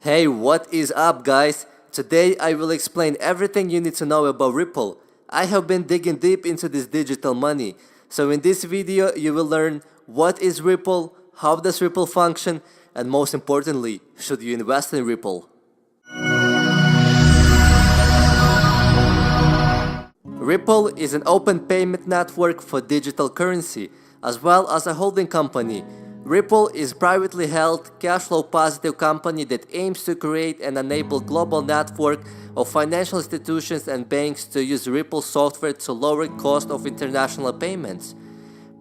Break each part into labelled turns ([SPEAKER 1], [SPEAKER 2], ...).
[SPEAKER 1] Hey, what is up, guys? Today I will explain everything you need to know about Ripple. I have been digging deep into this digital money. So in this video, you will learn what is Ripple, how does Ripple function, and most importantly, should you invest in Ripple? Ripple is an open payment network for digital currency, as well as a holding company. Ripple is a privately held, cash flow positive company that aims to create and enable global network of financial institutions and banks to use Ripple software to lower cost of international payments.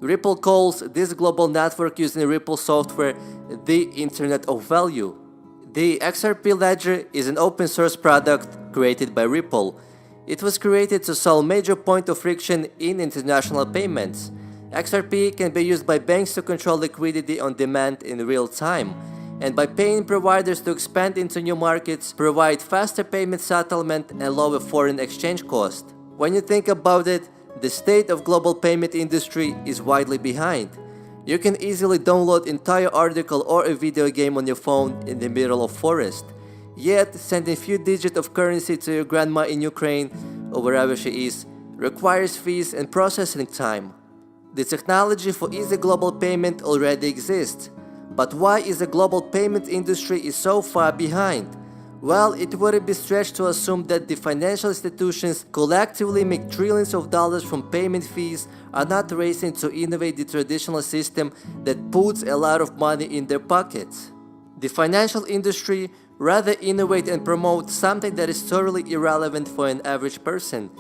[SPEAKER 1] Ripple calls this global network using Ripple software the Internet of Value. The XRP ledger is an open source product created by Ripple. It was created to solve major point of friction in international payments. XRP can be used by banks to control liquidity on demand in real time, and by paying providers to expand into new markets, provide faster payment settlement and lower foreign exchange cost. When you think about it, the state of global payment industry is widely behind. You can easily download entire article or a video game on your phone in the middle of forest. Yet, sending few digits of currency to your grandma in Ukraine or wherever she is requires fees and processing time. The technology for easy global payment already exists, but why is the global payment industry so far behind? Well, it wouldn't be stretched to assume that the financial institutions collectively make trillions of dollars from payment fees are not racing to innovate the traditional system that puts a lot of money in their pockets. The financial industry rather innovate and promote something that is totally irrelevant for an average person.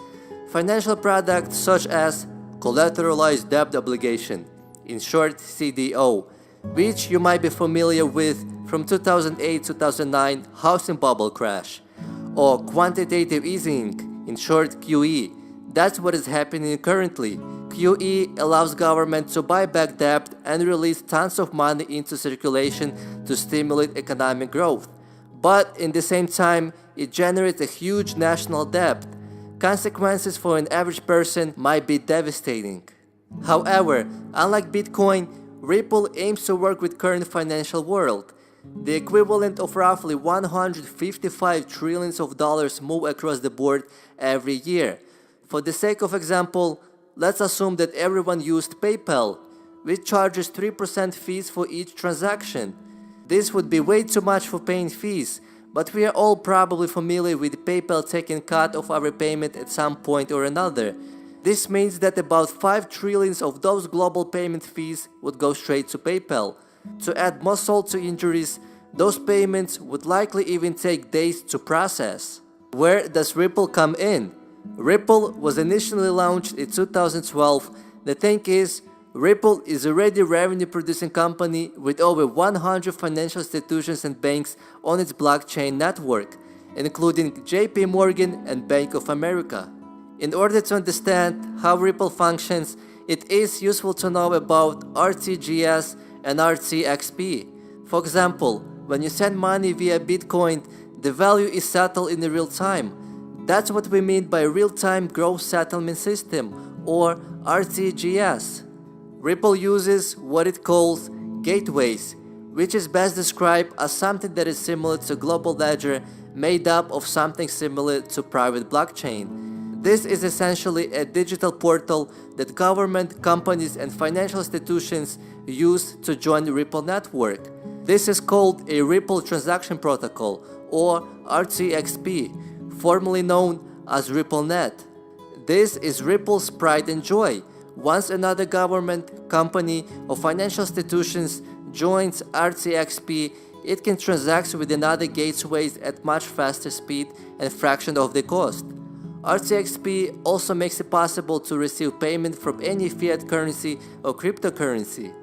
[SPEAKER 1] Financial products such as collateralized debt obligation, in short CDO, which you might be familiar with from 2008-2009 housing bubble crash, or quantitative easing, in short QE. That's what is happening currently. QE allows government to buy back debt and release tons of money into circulation to stimulate economic growth. But in the same time, it generates a huge national debt. Consequences for an average person might be devastating. However, unlike Bitcoin, Ripple aims to work with current financial world. The equivalent of roughly 155 trillions of dollars move across the board every year. For the sake of example, let's assume that everyone used PayPal, which charges 3% fees for each transaction. This would be way too much for paying fees, but we are all probably familiar with PayPal taking cut of our payment at some point or another. This means that about 5 trillions of those global payment fees would go straight to PayPal. To add more salt to injuries, those payments would likely even take days to process. Where does Ripple come in? Ripple was initially launched in 2012. The thing is, Ripple is already a revenue-producing company with over 100 financial institutions and banks on its blockchain network, including JP Morgan and Bank of America. In order to understand how Ripple functions, it is useful to know about RTGS and RTXP. For example, when you send money via Bitcoin, the value is settled in real time. That's what we mean by real-time gross settlement system, or RTGS. Ripple uses what it calls gateways, which is best described as something that is similar to global ledger made up of something similar to private blockchain. This is essentially a digital portal that government, companies, and financial institutions use to join the Ripple network. This is called a Ripple Transaction Protocol, or RTXP, formerly known as RippleNet. This is Ripple's pride and joy. Once another government, company, or financial institutions joins RTXP, it can transact with another gateways at much faster speed and fraction of the cost. RTXP also makes it possible to receive payment from any fiat currency or cryptocurrency.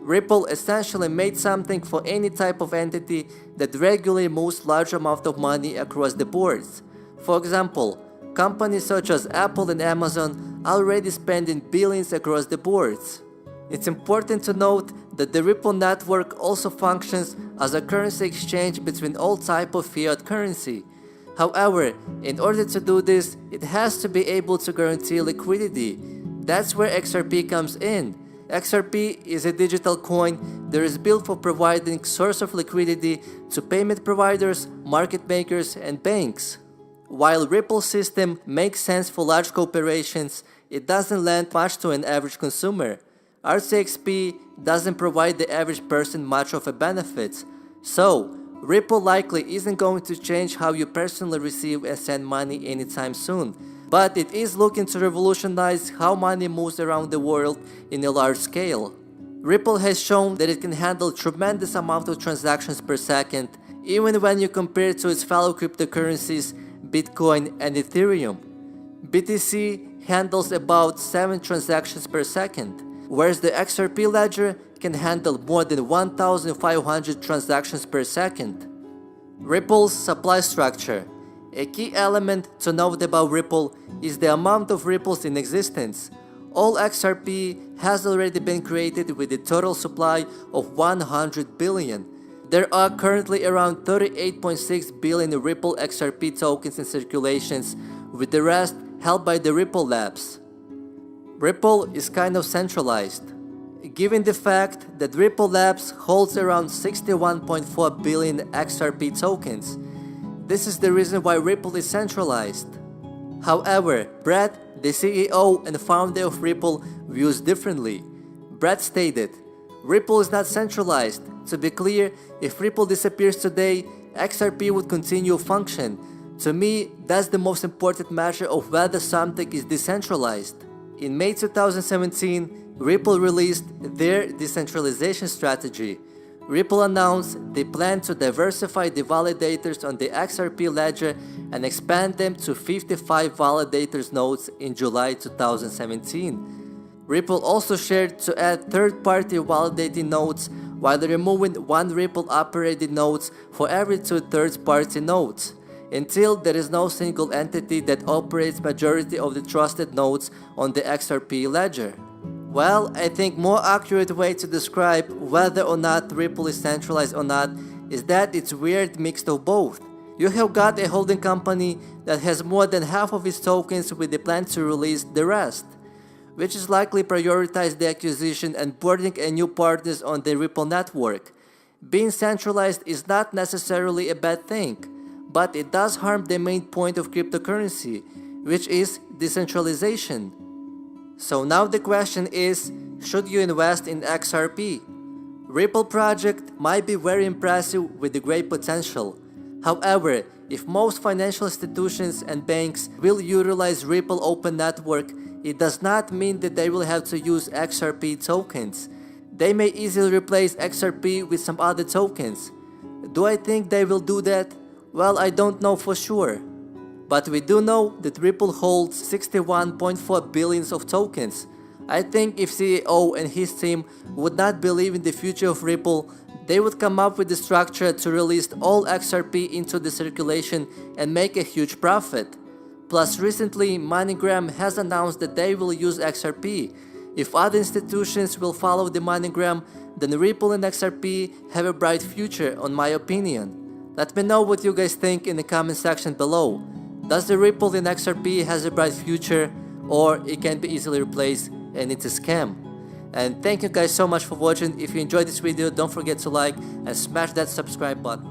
[SPEAKER 1] Ripple essentially made something for any type of entity that regularly moves large amount of money across the boards. For example, companies such as Apple and Amazon are already spending billions across the boards. It's important to note that the Ripple network also functions as a currency exchange between all types of fiat currency. However, in order to do this, it has to be able to guarantee liquidity. That's where XRP comes in. XRP is a digital coin that is built for providing source of liquidity to payment providers, market makers, and banks. While Ripple's system makes sense for large corporations, it doesn't lend much to an average consumer. RCXP doesn't provide the average person much of a benefit. So, Ripple likely isn't going to change how you personally receive and send money anytime soon, but it is looking to revolutionize how money moves around the world in a large scale. Ripple has shown that it can handle tremendous amount of transactions per second, even when you compare it to its fellow cryptocurrencies, Bitcoin and Ethereum. BTC handles about 7 transactions per second, whereas the XRP ledger can handle more than 1,500 transactions per second. Ripple's supply structure. A key element to note about Ripple is the amount of ripples in existence. All XRP has already been created with a total supply of 100 billion. There are currently around 38.6 billion Ripple XRP tokens in circulations, with the rest held by the Ripple Labs. Ripple is kind of centralized. Given the fact that Ripple Labs holds around 61.4 billion XRP tokens, this is the reason why Ripple is centralized. However, Brett, the CEO and founder of Ripple, views differently. Brett stated, "Ripple is not centralized. To be clear, if Ripple disappears today, XRP would continue to function. To me, that's the most important measure of whether something is decentralized." In May 2017, Ripple released their decentralization strategy. Ripple announced they plan to diversify the validators on the XRP ledger and expand them to 55 validators nodes in July 2017. Ripple also shared to add third-party validating nodes while removing one Ripple-operated nodes for every 2 third-party nodes, until there is no single entity that operates majority of the trusted nodes on the XRP ledger. Well, I think more accurate way to describe whether or not Ripple is centralized or not is that it's weird mix of both. You have got a holding company that has more than half of its tokens with the plan to release the rest, which is likely prioritize the acquisition and boarding a new partners on the Ripple network. Being centralized is not necessarily a bad thing, but it does harm the main point of cryptocurrency, which is decentralization. So now the question is, should you invest in XRP? Ripple project might be very impressive with a great potential. However, if most financial institutions and banks will utilize Ripple Open Network, it does not mean that they will have to use XRP tokens. They may easily replace XRP with some other tokens. Do I think they will do that? Well, I don't know for sure. But we do know that Ripple holds 61.4 billion of tokens. I think if CEO and his team would not believe in the future of Ripple, they would come up with the structure to release all XRP into the circulation and make a huge profit. Plus recently, MoneyGram has announced that they will use XRP. If other institutions will follow the MoneyGram, then Ripple and XRP have a bright future, on my opinion. Let me know what you guys think in the comment section below. Does the Ripple in XRP has a bright future, or it can be easily replaced and it's a scam? And thank you guys so much for watching. If you enjoyed this video, don't forget to like and smash that subscribe button.